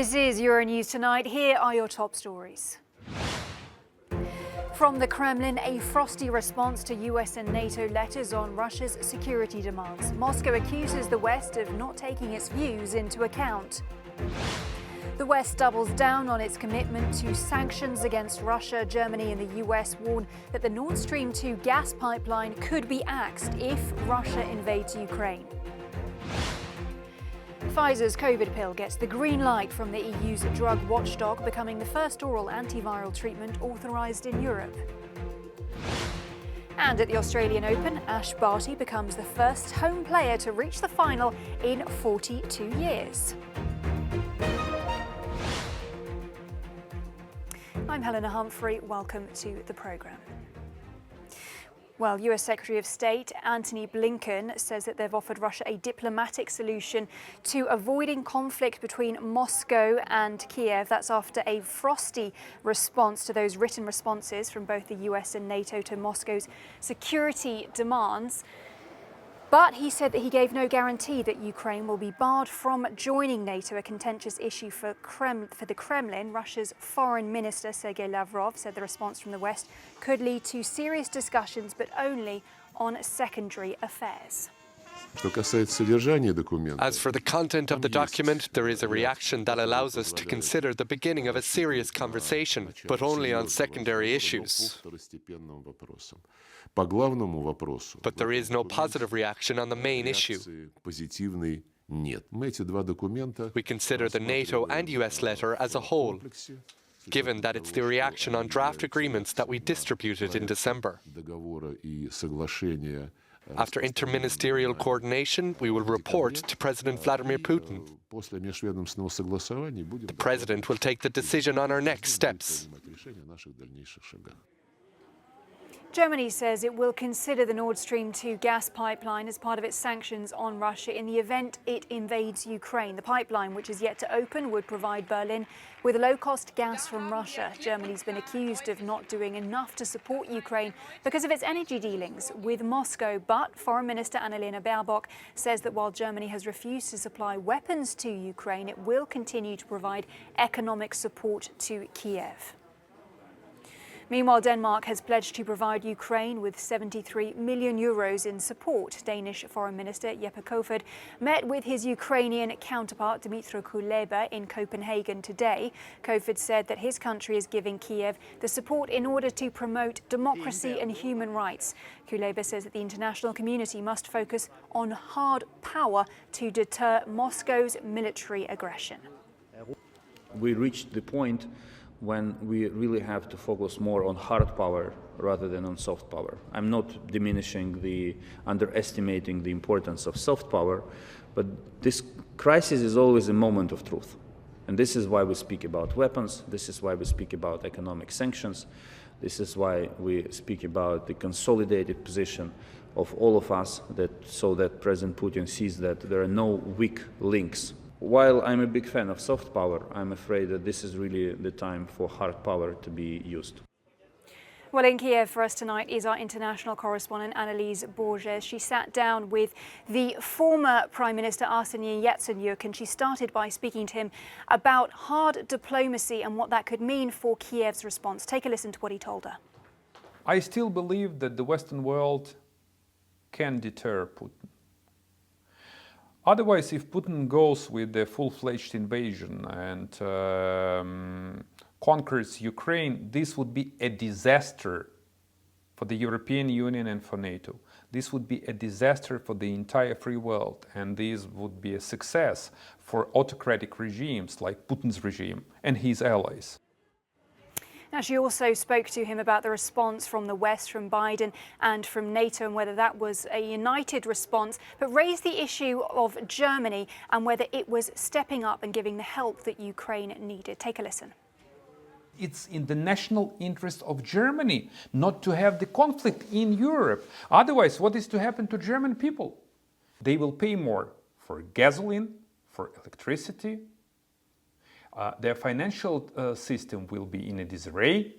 This is Euronews Tonight. Here are your top stories. From the Kremlin, a frosty response to US and NATO letters on Russia's security demands. Moscow accuses the West of not taking its views into account. The West doubles down on its commitment to sanctions against Russia. Germany and the US warn that the Nord Stream 2 gas pipeline could be axed if Russia invades Ukraine. Pfizer's COVID pill gets the green light from the EU's drug watchdog, becoming the first oral antiviral treatment authorised in Europe. And at the Australian Open, Ash Barty becomes the first home player to reach the final in 42 years. I'm Helena Humphrey. Welcome to the programme. Well, US Secretary of State Antony Blinken says that they've offered Russia a diplomatic solution to avoiding conflict between Moscow and Kiev. That's after a frosty response to those written responses from both the US and NATO to Moscow's security demands. But he said that he gave no guarantee that Ukraine will be barred from joining NATO, a contentious issue for the Kremlin. Russia's Foreign Minister Sergei Lavrov said the response from the West could lead to serious discussions, but only on secondary affairs. As for the content of the document, there is a reaction that allows us to consider the beginning of a serious conversation, but only on secondary issues. But there is no positive reaction on the main issue. We consider the NATO and US letter as a whole, given that it's the reaction on draft agreements that we distributed in December. After interministerial coordination, we will report to President Vladimir Putin. The President will take the decision on our next steps. Germany says it will consider the Nord Stream 2 gas pipeline as part of its sanctions on Russia in the event it invades Ukraine. The pipeline, which is yet to open, would provide Berlin with low-cost gas from Russia. Germany's been accused of not doing enough to support Ukraine because of its energy dealings with Moscow. But Foreign Minister Annalena Baerbock says that while Germany has refused to supply weapons to Ukraine, it will continue to provide economic support to Kiev. Meanwhile, Denmark has pledged to provide Ukraine with 73 million euros in support. Danish Foreign Minister Jeppe Kofod met with his Ukrainian counterpart Dmytro Kuleba in Copenhagen today. Kofod said that his country is giving Kiev the support in order to promote democracy and human rights. Kuleba says that the international community must focus on hard power to deter Moscow's military aggression. We reached the point when we really have to focus more on hard power rather than on soft power. I'm not underestimating the importance of soft power, but this crisis is always a moment of truth. And this is why we speak about weapons, this is why we speak about economic sanctions, this is why we speak about the consolidated position of all of us, so that President Putin sees that there are no weak links. While I'm a big fan of soft power, I'm afraid that this is really the time for hard power to be used. Well, in Kiev for us tonight is our international correspondent Annalise Borges. She sat down with the former Prime Minister Arseniy Yatsenyuk, and she started by speaking to him about hard diplomacy and what that could mean for Kiev's response. Take a listen to what he told her. I still believe that the Western world can deter Putin. Otherwise, if Putin goes with the full-fledged invasion and conquers Ukraine, this would be a disaster for the European Union and for NATO. This would be a disaster for the entire free world, and this would be a success for autocratic regimes like Putin's regime and his allies. Now, she also spoke to him about the response from the West, from Biden and from NATO, and whether that was a united response, but raised the issue of Germany and whether it was stepping up and giving the help that Ukraine needed. Take a listen. It's in the national interest of Germany not to have the conflict in Europe. Otherwise, what is to happen to German people? They will pay more for gasoline, for electricity. Their financial system will be in a disarray.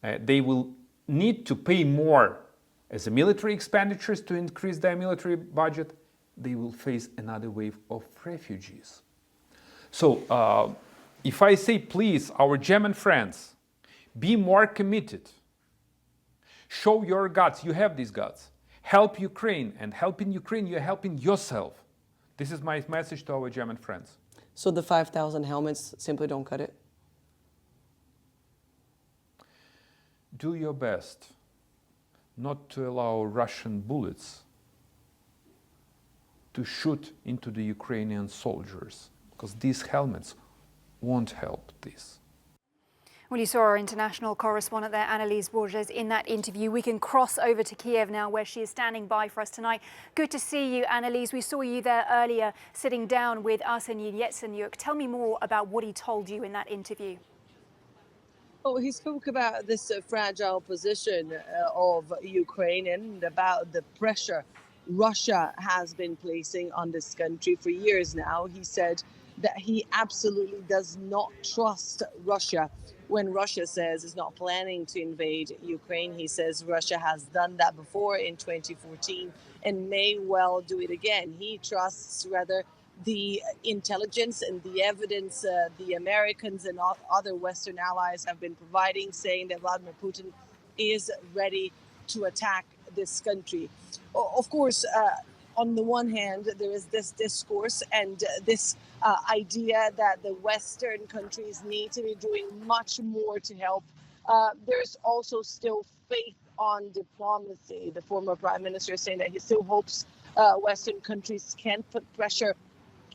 They will need to pay more as a military expenditures to increase their military budget. They will face another wave of refugees. So If I say, please, our German friends, be more committed, show your guts, you have these guts, help Ukraine, and helping Ukraine, you're helping yourself. This is my message to our German friends. So the 5,000 helmets simply don't cut it? Do your best not to allow Russian bullets to shoot into the Ukrainian soldiers, because these helmets won't help this. Well, you saw our international correspondent there, Annalise Borges, in that interview. We can cross over to Kiev now, where she is standing by for us tonight. Good to see you, Annalise. We saw you there earlier, sitting down with Arseniy Yatsenyuk. Tell me more about what he told you in that interview. Oh, he spoke about this fragile position of Ukraine and about the pressure Russia has been placing on this country for years now. He said that he absolutely does not trust Russia when Russia says it's not planning to invade Ukraine. He says Russia has done that before in 2014 and may well do it again. He trusts rather the intelligence and the evidence the Americans and other Western allies have been providing, saying that Vladimir Putin is ready to attack this country. Of course, on the one hand, there is this discourse and this idea that the Western countries need to be doing much more to help. There's also still faith on diplomacy. The former prime minister is saying that he still hopes Western countries can put pressure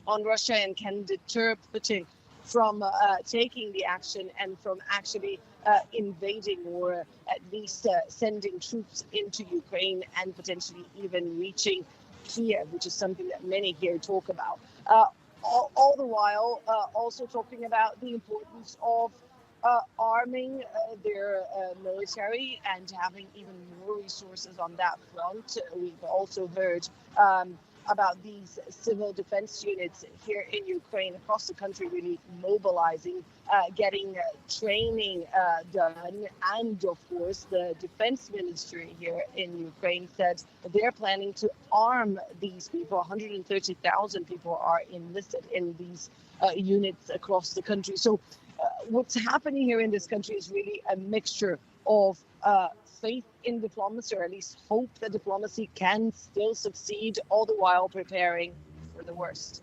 on Russia and can deter Putin from taking the action and from actually invading or at least sending troops into Ukraine and potentially even reaching Kiev, which is something that many here talk about. All the while also talking about the importance of arming their military and having even more resources on that front. We've also heard about these civil defense units here in Ukraine, across the country, really mobilizing, getting training done. And of course, the defense ministry here in Ukraine said they're planning to arm these people. 130,000 people are enlisted in these units across the country. So what's happening here in this country is really a mixture of faith in diplomacy, or at least hope that diplomacy can still succeed, all the while preparing for the worst.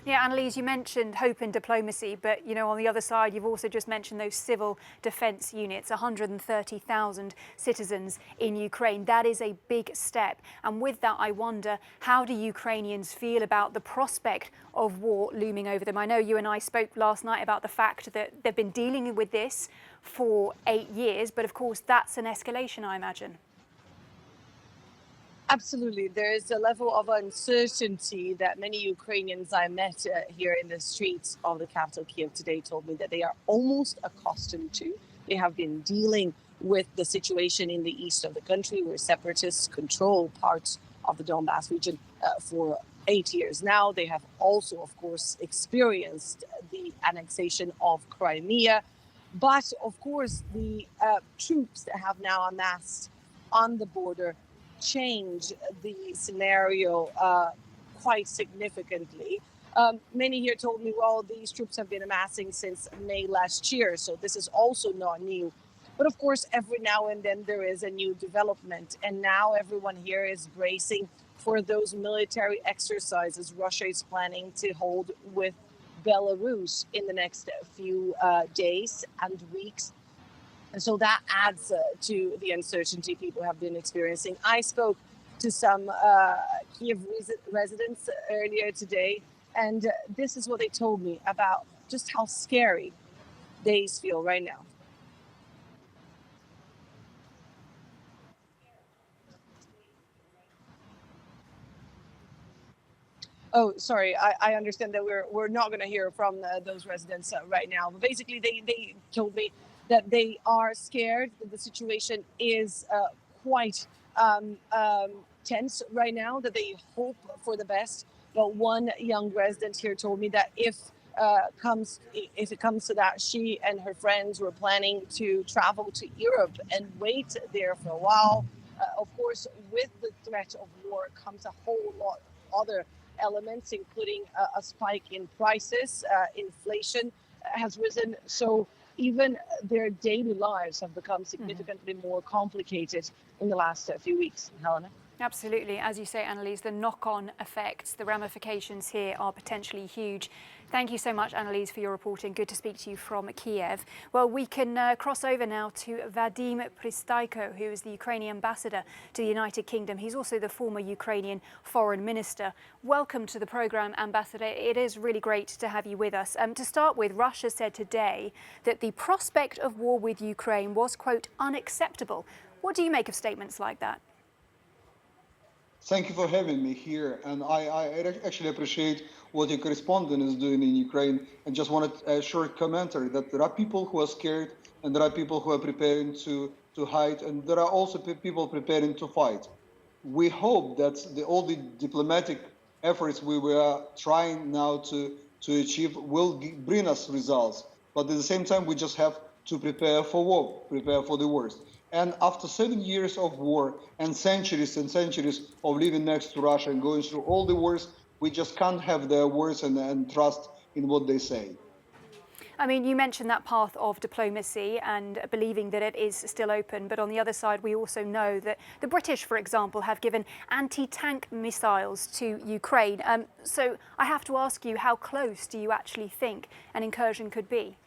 Yeah, Annalise, you mentioned hope in diplomacy, but, you know, on the other side, you've also just mentioned those civil defence units, 130,000 citizens in Ukraine. That is a big step. And with that, I wonder, how do Ukrainians feel about the prospect of war looming over them? I know you and I spoke last night about the fact that they've been dealing with this for 8 years, but of course, that's an escalation, I imagine. Absolutely. There is a level of uncertainty that many Ukrainians I met here in the streets of the capital, Kiev, today told me that they are almost accustomed to. They have been dealing with the situation in the east of the country, where separatists control parts of the Donbass region for 8 years now. They have also, of course, experienced the annexation of Crimea. But, of course, the troops that have now amassed on the border change the scenario quite significantly. Many here told me, well, these troops have been amassing since May last year, so this is also not new. But of course, every now and then there is a new development, and now everyone here is bracing for those military exercises Russia is planning to hold with Belarus in the next few days and weeks. And so that adds to the uncertainty people have been experiencing. I spoke to some Kiev residents earlier today, and this is what they told me about just how scary days feel right now. Oh, sorry. I understand that we're not going to hear from those residents right now. But basically, they told me that they are scared, that the situation is quite tense right now, that they hope for the best. But one young resident here told me that if it comes to that, she and her friends were planning to travel to Europe and wait there for a while. Of course, with the threat of war comes a whole lot of other elements, including a spike in prices, inflation, has risen. So even their daily lives have become significantly more complicated in the last few weeks. Helena? Absolutely. As you say, Annalise, the knock-on effects, the ramifications here are potentially huge. Thank you so much, Annalise, for your reporting. Good to speak to you from Kiev. Well, we can cross over now to Vadim Pristaiko, who is the Ukrainian ambassador to the United Kingdom. He's also the former Ukrainian foreign minister. Welcome to the programme, Ambassador. It is really great to have you with us. To start with, Russia said today that the prospect of war with Ukraine was, quote, unacceptable. What do you make of statements like that? Thank you for having me here, and I actually appreciate what your correspondent is doing in Ukraine, and just wanted a short commentary that there are people who are scared, and there are people who are preparing to hide, and there are also people preparing to fight. We hope that all the diplomatic efforts we were trying now to achieve will bring us results, but at the same time we just have to prepare for war, prepare for the worst. And after 7 years of war and centuries of living next to Russia and going through all the wars, we just can't have their words and trust in what they say. I mean, you mentioned that path of diplomacy and believing that it is still open. But on the other side, we also know that the British, for example, have given anti-tank missiles to Ukraine. So I have to ask you, how close do you actually think an incursion could be?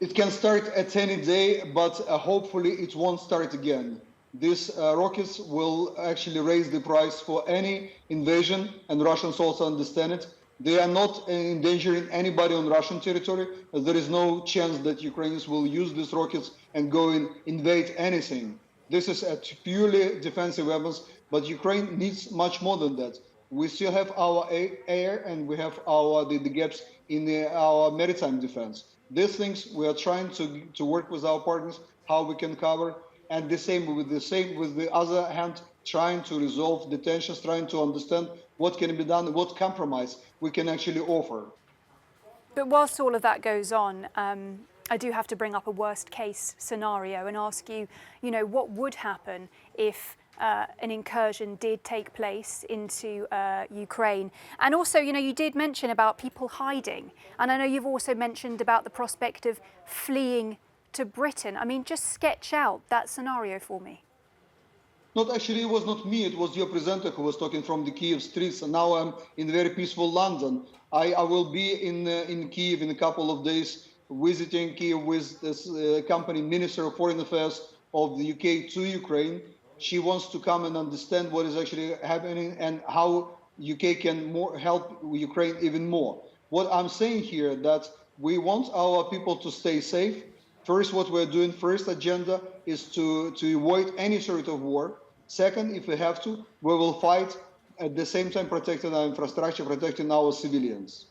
It can start at any day, but hopefully it won't start again. These rockets will actually raise the price for any invasion, and Russians also understand it. They are not endangering anybody on Russian territory. There is no chance that Ukrainians will use these rockets and go and invade anything. This is a purely defensive weapons, but Ukraine needs much more than that. We still have our air and we have the gaps in our maritime defense. These things we are trying to work with our partners, how we can cover, and with the other hand, trying to resolve the tensions, trying to understand what can be done, what compromise we can actually offer. But whilst all of that goes on, I do have to bring up a worst case scenario and ask you, what would happen if an incursion did take place into Ukraine? And also, you did mention about people hiding. And I know you've also mentioned about the prospect of fleeing to Britain. I mean, just sketch out that scenario for me. Not actually, it was not me. It was your presenter who was talking from the Kiev streets. And now I'm in very peaceful London. I will be in Kiev in a couple of days, visiting Kiev with this company Minister of Foreign Affairs of the UK to Ukraine. She wants to come and understand what is actually happening and how UK can help Ukraine even more. What I'm saying here that we want our people to stay safe. First, what we're doing, first agenda is to avoid any sort of war. Second, if we have to, we will fight at the same time protecting our infrastructure, protecting our civilians.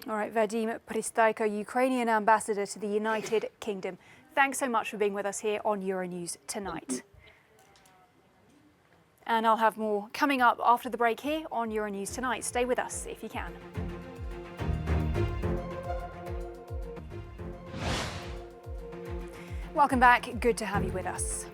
All right, Vadim Pristaiko, Ukrainian ambassador to the United Kingdom. Thanks so much for being with us here on Euronews tonight. And I'll have more coming up after the break here on Euronews Tonight. Stay with us if you can. Welcome back. Good to have you with us.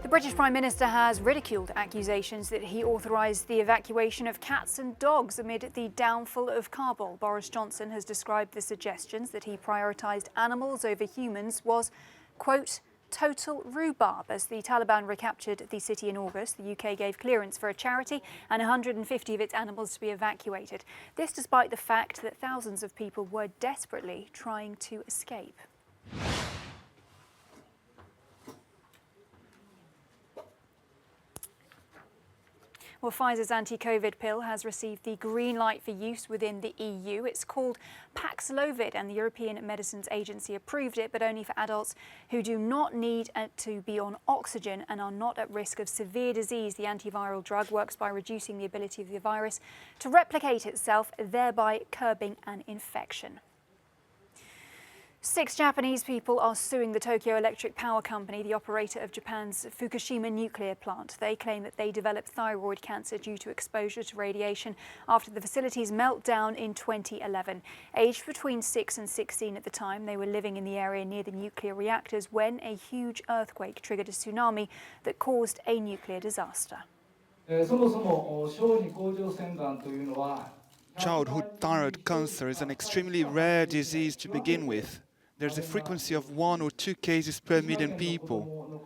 The British Prime Minister has ridiculed accusations that he authorised the evacuation of cats and dogs amid the downfall of Kabul. Boris Johnson has described the suggestions that he prioritised animals over humans was, quote, total rhubarb. As the Taliban recaptured the city in August, the UK gave clearance for a charity and 150 of its animals to be evacuated. This despite the fact that thousands of people were desperately trying to escape. Well, Pfizer's anti-COVID pill has received the green light for use within the EU. It's called Paxlovid, and the European Medicines Agency approved it, but only for adults who do not need to be on oxygen and are not at risk of severe disease. The antiviral drug works by reducing the ability of the virus to replicate itself, thereby curbing an infection. 6 Japanese people are suing the Tokyo Electric Power Company, the operator of Japan's Fukushima nuclear plant. They claim that they developed thyroid cancer due to exposure to radiation after the facility's meltdown in 2011. Aged between 6 and 16 at the time, they were living in the area near the nuclear reactors when a huge earthquake triggered a tsunami that caused a nuclear disaster. Childhood thyroid cancer is an extremely rare disease to begin with. There's a frequency of 1 or 2 cases per million people.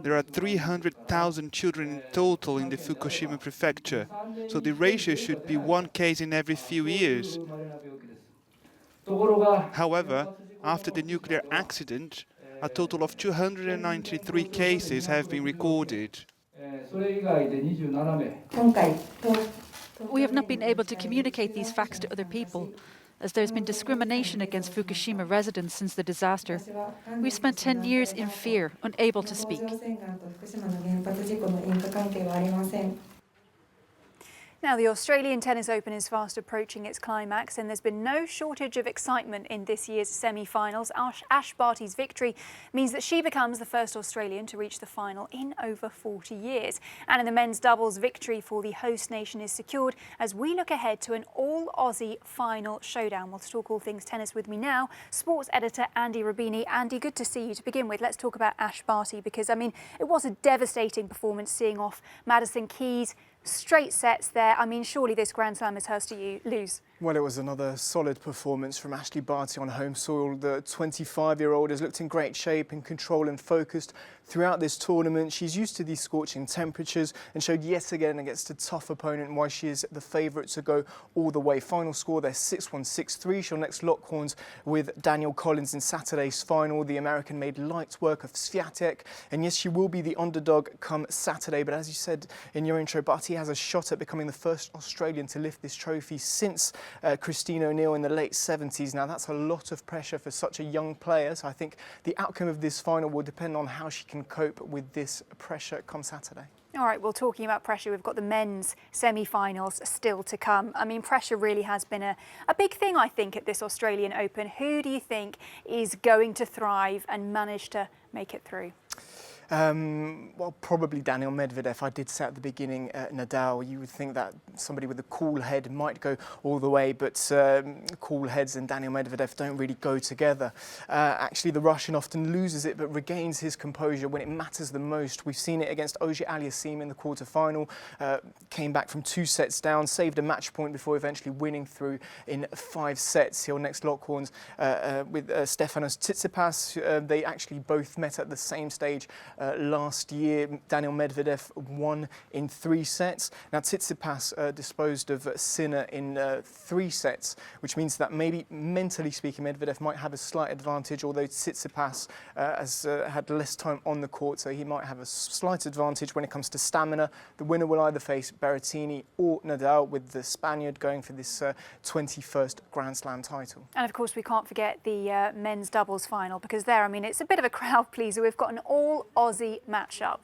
There are 300,000 children in total in the Fukushima prefecture, so the ratio should be 1 case in every few years. However, after the nuclear accident, a total of 293 cases have been recorded. We have not been able to communicate these facts to other people, as there's been discrimination against Fukushima residents since the disaster. We've spent 10 years in fear, unable to speak. Now, the Australian Tennis Open is fast approaching its climax, and there's been no shortage of excitement in this year's semi-finals. Ash Barty's victory means that she becomes the first Australian to reach the final in over 40 years. And in the men's doubles, victory for the host nation is secured as we look ahead to an all-Aussie final showdown. Well, to talk all things tennis with me now, sports editor Andy Rubini. Andy, good to see you. To begin with, let's talk about Ash Barty, because, I mean, it was a devastating performance seeing off Madison Keys. Straight sets there. I mean, surely this Grand Slam is hers to lose. Well, it was another solid performance from Ashleigh Barty on home soil. The 25-year-old has looked in great shape, in control and focused throughout this tournament. She's used to these scorching temperatures and showed yet again against a tough opponent why she is the favourite to go all the way. Final score there 6-1, 6-3. She'll next lock horns with Danielle Collins in Saturday's final. The American made light work of Swiatek, and yes, she will be the underdog come Saturday. But as you said in your intro, Barty has a shot at becoming the first Australian to lift this trophy since Christine O'Neill in the late 70s. Now, that's a lot of pressure for such a young player, so I think the outcome of this final will depend on how she can cope with this pressure come Saturday. All right, well, talking about pressure, we've got the men's semi-finals still to come. I mean, pressure really has been a big thing, I think, at this Australian Open. Who do you think is going to thrive and manage to make it through? Well, probably Daniil Medvedev. I did say at the beginning, Nadal, you would think that somebody with a cool head might go all the way, but cool heads and Daniil Medvedev don't really go together. Actually, the Russian often loses it, but regains his composure when it matters the most. We've seen it against Auger-Aliassime in the quarter-final, came back from 2 sets down, saved a match point before eventually winning through in 5 sets. He'll next lock horns with Stefanos Tsitsipas. They actually both met at the same stage last year. Daniil Medvedev won in 3 sets. Now, Tsitsipas disposed of Sinner in 3 sets, which means that maybe mentally speaking, Medvedev might have a slight advantage, although Tsitsipas has had less time on the court, so he might have a slight advantage when it comes to stamina. The winner will either face Berrettini or Nadal, with the Spaniard going for this 21st Grand Slam title. And of course, we can't forget the men's doubles final, because there, I mean, it's a bit of a crowd pleaser. We've got an all-Aussie matchup.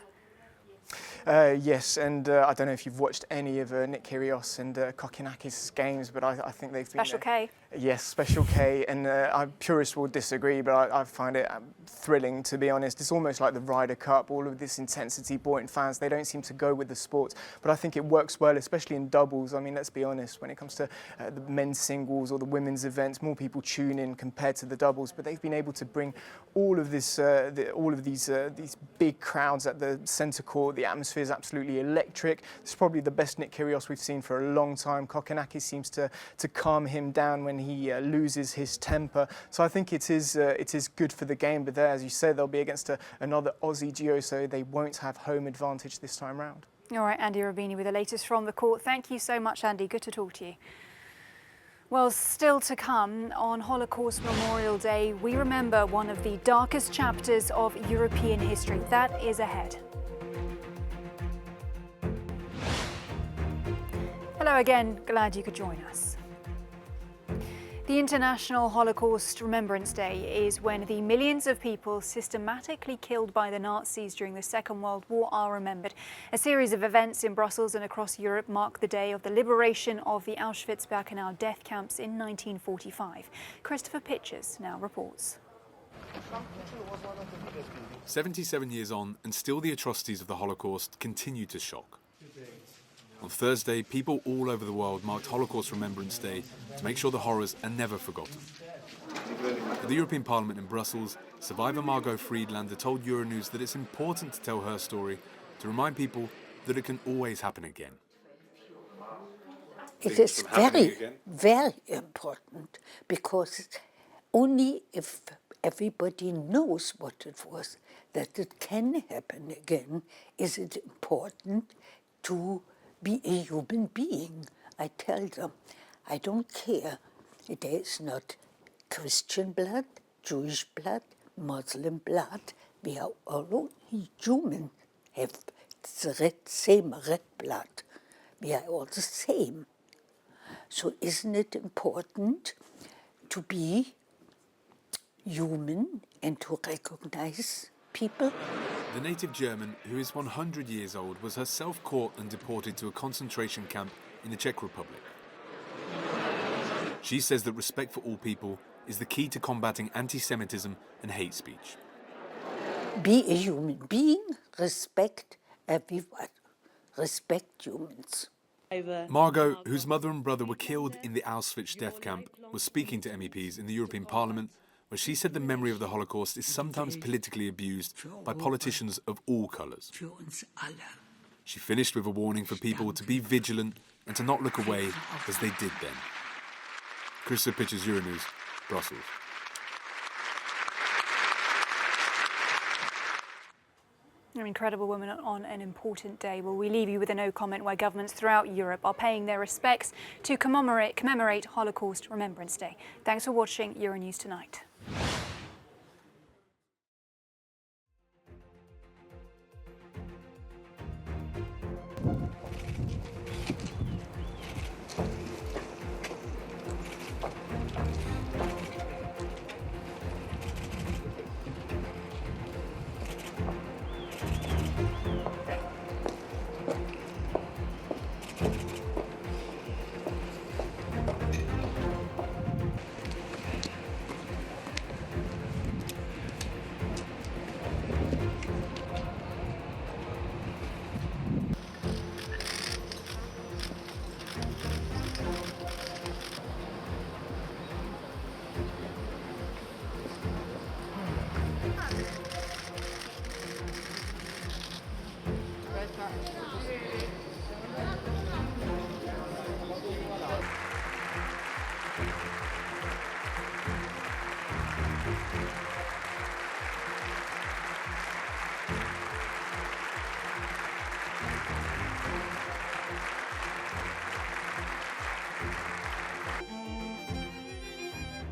Yes, and I don't know if you've watched any of Nick Kyrgios and Kokkinakis' games, but I think they've been... Special K. Yes, Special K, and purists will disagree, but I find it thrilling, to be honest. It's almost like the Ryder Cup, all of this intensity brought in fans. They don't seem to go with the sport, but I think it works well, especially in doubles. I mean, let's be honest, when it comes to the men's singles or the women's events, more people tune in compared to the doubles, but they've been able to bring all of this, these big crowds at the centre court. The atmosphere is absolutely electric. It's probably the best Nick Kyrgios we've seen for a long time. Kokkinakis seems to calm him down when he loses his temper. So I think it is good for the game. But there, as you said, they'll be against another Aussie duo, so they won't have home advantage this time round. All right, Andy Rubini with the latest from the court. Thank you so much, Andy. Good to talk to you. Well, still to come, on Holocaust Memorial Day, we remember one of the darkest chapters of European history. That is ahead. Hello again, glad you could join us. The International Holocaust Remembrance Day is when the millions of people systematically killed by the Nazis during the Second World War are remembered. A series of events in Brussels and across Europe mark the day of the liberation of the Auschwitz-Birkenau death camps in 1945. Christopher Pitchers now reports. 77 years on, and still the atrocities of the Holocaust continue to shock. On Thursday, people all over the world marked Holocaust Remembrance Day to make sure the horrors are never forgotten. At the European Parliament in Brussels, survivor Margot Friedlander told Euronews that it's important to tell her story, to remind people that it can always happen again. It is very, very important, because only if everybody knows what it was, that it can happen again, is it important to be a human being. I tell them, I don't care. There is not Christian blood, Jewish blood, Muslim blood. We are all human, have the same red blood. We are all the same. So isn't it important to be human and to recognize people? The native German, who is 100 years old, was herself caught and deported to a concentration camp in the Czech Republic. She says that respect for all people is the key to combating anti-Semitism and hate speech. Be a human being, respect everyone, respect humans. Margot, whose mother and brother were killed in the Auschwitz death camp, was speaking to MEPs in the European Parliament, where she said the memory of the Holocaust is sometimes politically abused by politicians of all colours. She finished with a warning for people to be vigilant and to not look away as they did then. Christopher Pitchers, Euronews, Brussels. An incredible woman on an important day. Well, we leave you with a no comment where governments throughout Europe are paying their respects to commemorate Holocaust Remembrance Day. Thanks for watching Euronews Tonight.